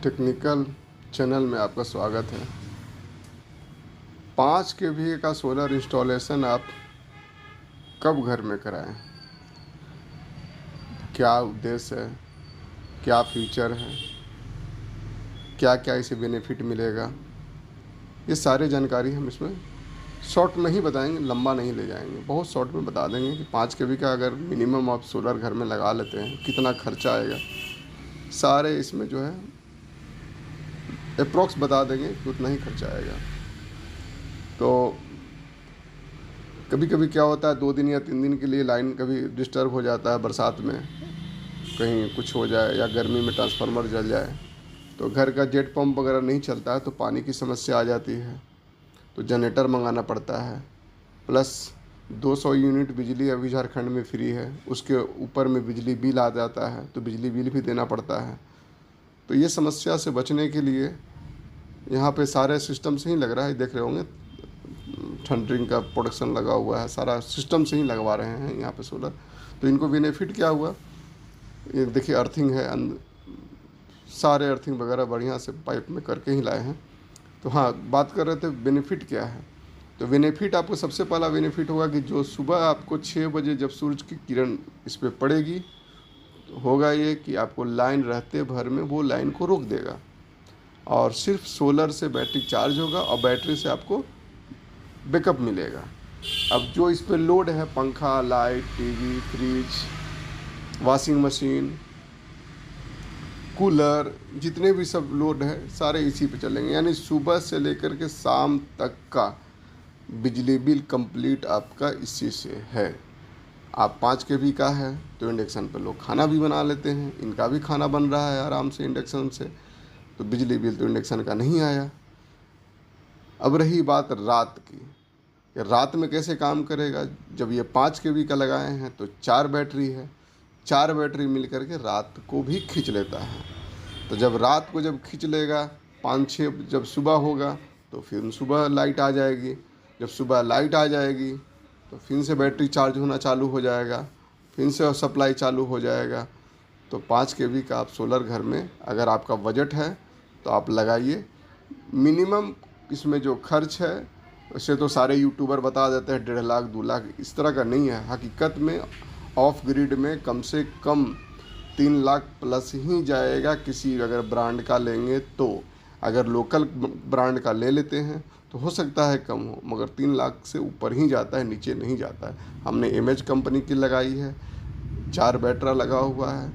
Technical channel में आपका स्वागत है। 5 केवी का सोलर इंस्टॉलेशन आप कब घर में कराएं? क्या उद्देश्य है, क्या फीचर है, क्या क्या इसे बेनिफिट मिलेगा, ये सारी जानकारी हम इसमें शॉर्ट में ही बताएंगे, लंबा नहीं ले जाएंगे। बहुत शॉर्ट में बता देंगे कि 5 केवी का अगर मिनिमम आप सोलर घर में लगा लेते हैं कितना खर्चा आएगा, सारे इसमें जो है अप्रॉक्स बता देंगे कि उतना ही खर्चा आएगा। तो कभी कभी क्या होता है, 2 दिन या 3 दिन के लिए लाइन कभी डिस्टर्ब हो जाता है, बरसात में कहीं कुछ हो जाए या गर्मी में ट्रांसफार्मर जल जाए तो घर का जेट पंप वगैरह नहीं चलता है तो पानी की समस्या आ जाती है, तो जनरेटर मंगाना पड़ता है। प्लस 200 यूनिट बिजली अभी झारखंड में फ्री है, उसके ऊपर में बिजली बिल आ जाता है तो बिजली बिल भी देना पड़ता है। तो ये समस्या से बचने के लिए यहाँ पे सारे सिस्टम से ही लग रहा है, देख रहे होंगे थंडरिंग का प्रोडक्शन लगा हुआ है, सारा सिस्टम से ही लगवा रहे हैं यहाँ पे सोलर। तो इनको बेनिफिट क्या हुआ, ये देखिए अर्थिंग है, सारे अर्थिंग वगैरह बढ़िया से पाइप में करके ही लाए हैं। तो हाँ, बात कर रहे थे बेनिफिट क्या है। तो बेनिफिट आपको सबसे पहला बेनिफिट होगा कि जो सुबह आपको 6 बजे जब सूरज की किरण इस पर पड़ेगी तो होगा ये कि आपको लाइन रहते भर में वो लाइन को रोक देगा और सिर्फ सोलर से बैटरी चार्ज होगा और बैटरी से आपको बैकअप मिलेगा। अब जो इस पर लोड है, पंखा, light, TV, fridge, washing machine, cooler, जितने भी सब लोड है सारे इसी पे चलेंगे। यानी सुबह से लेकर के शाम तक का बिजली बिल कंप्लीट आपका इसी से है। आप 5 केवी का है तो इंडक्शन पे लोग खाना भी बना लेते हैं, इनका भी खाना बन रहा है आराम से इंडक्शन से, तो बिजली बिल तो इंडक्शन का नहीं आया। अब रही बात रात की, ये रात में कैसे काम करेगा। जब ये 5 केवी का लगाए हैं तो 4 बैटरी है, 4 बैटरी मिल करके रात को भी खींच लेता है। तो जब रात को जब खींच लेगा 5-6, जब सुबह होगा तो फिर सुबह लाइट आ जाएगी, जब सुबह लाइट आ जाएगी तो फिर से बैटरी चार्ज होना चालू हो जाएगा, फिर से सप्लाई चालू हो जाएगा। तो 5 केवी का आप सोलर घर में अगर आपका बजट है तो आप लगाइए। मिनिमम इसमें जो खर्च है वैसे तो सारे यूट्यूबर बता देते हैं 1.5 लाख 2 लाख, इस तरह का नहीं है। हकीकत में ऑफ ग्रिड में कम से कम 3 लाख प्लस ही जाएगा किसी अगर ब्रांड का लेंगे तो। अगर लोकल ब्रांड का ले लेते हैं तो हो सकता है कम हो, मगर 3 लाख से ऊपर ही जाता है, नीचे नहीं जाता है। हमने एमएच कंपनी की लगाई है, 4 बैटरा लगा हुआ है,